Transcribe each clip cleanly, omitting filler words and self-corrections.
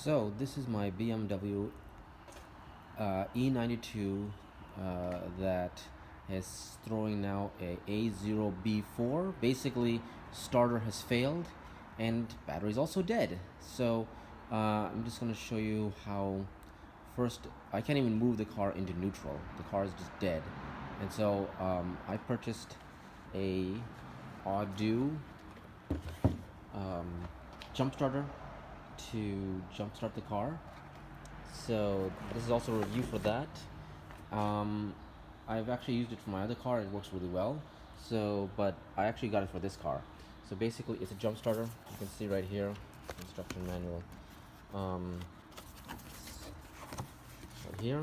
So this is my BMW E92 that is throwing now a A0B4. Basically, starter has failed and battery is also dead. So I'm just going to show you how. First, I can't even move the car into neutral. The car is just dead. And so I purchased a Audew jump starter to jumpstart the car. So this is also a review for that. I've actually used it for my other car. It works really well. So, but I actually got it for this car. So basically, it's a jump starter. You can see right here, instruction manual. Right here.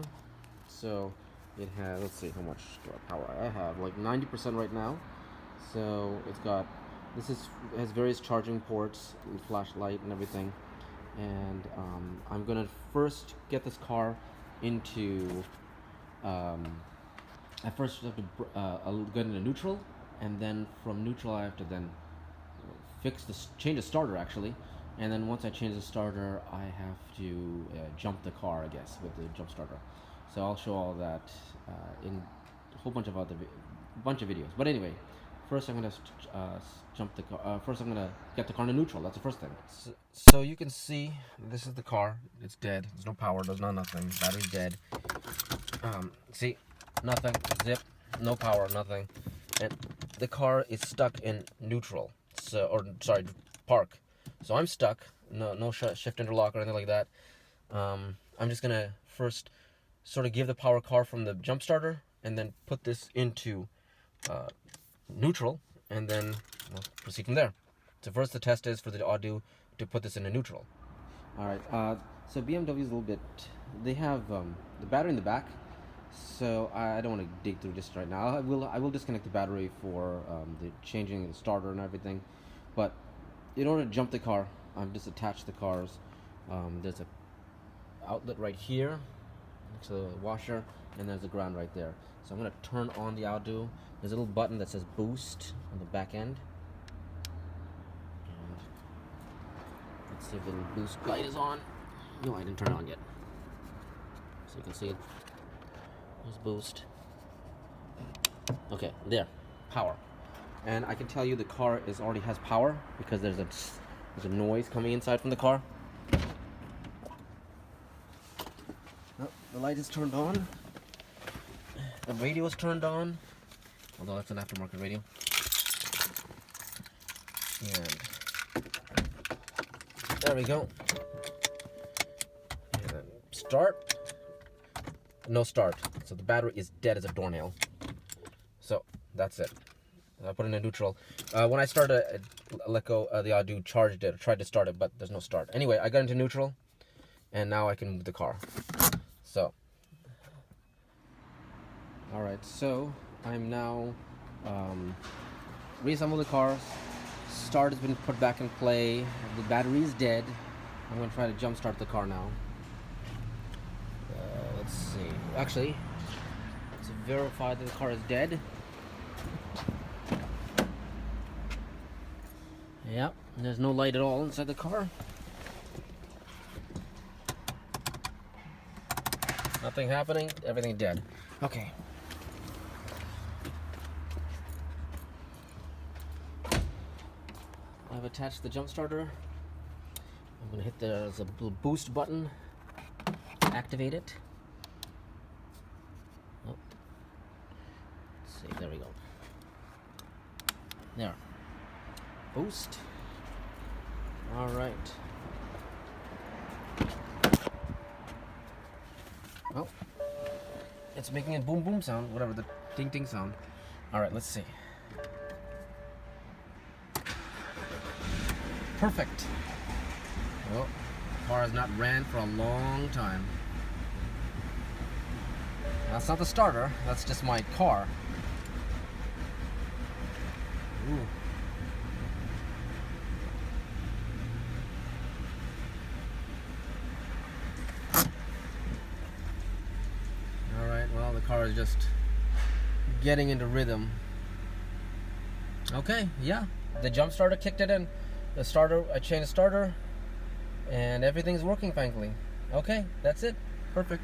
So it has. Let's see how much power I have. Like 90% right now. So it's got. It has various charging ports, flashlight, and everything. And I'm gonna first get this car into. I first have to I'll get into neutral, and then from neutral I have to then change the starter actually, and then once I change the starter, I have to jump the car, I guess, with the jump starter. So I'll show all that in a whole bunch of videos. But anyway, first I'm gonna jump the car. First I'm gonna get the car to neutral. That's the first thing. So you can see this is the car. It's dead. There's no power. There's nothing. Battery's dead. See, nothing. Zip. No power. Nothing. And the car is stuck in neutral. So, or sorry, park. So I'm stuck. No shift interlock or anything like that. I'm just gonna first sort of give the power car from the jump starter, and then put this into neutral, and then proceed from there. So first the test is for the Audew to put this into neutral. Alright, so BMW is a little bit, they have the battery in the back, so I don't want to dig through this right now. I will disconnect the battery for the changing the starter and everything, but in order to jump the car, I've just attached the cars. There's a outlet right here next to the washer, and there's the ground right there. So I'm going to turn on the Audew. There's a little button that says boost on the back end. And let's see if the little boost light is on. No, I didn't turn it on yet. So you can see it. There's boost. Okay, there. Power. And I can tell you the car already has power because there's a noise coming inside from the car. Oh, the light is turned on. The radio is turned on, although that's an aftermarket radio. And there we go. And then start. No start. So the battery is dead as a doornail. So that's it. I put it in neutral. When I started, let go the Audew, charged it, tried to start it, but there's no start. Anyway, I got into neutral, and now I can move the car. So. Alright, so I'm now reassembled the car. Start has been put back in play. The battery is dead. I'm going to try to jump start the car now. Let's see. Actually, to verify that the car is dead. Yep, there's no light at all inside the car. Nothing happening. Everything dead. Okay. I've attached the jump starter. I'm going to hit there's a boost button. Activate it. Oh. Let's see, there we go. There. Boost. Alright. Oh. It's making a boom boom sound, whatever the ding ding sound. Alright, let's see. Perfect. Well, the car has not ran for a long time. That's not the starter, that's just my car. Ooh. Alright, well, the car is just getting into rhythm. Okay, yeah. The jump starter kicked it in. The starter, I changed the starter. and everything's working, thankfully. Okay, that's it. Perfect.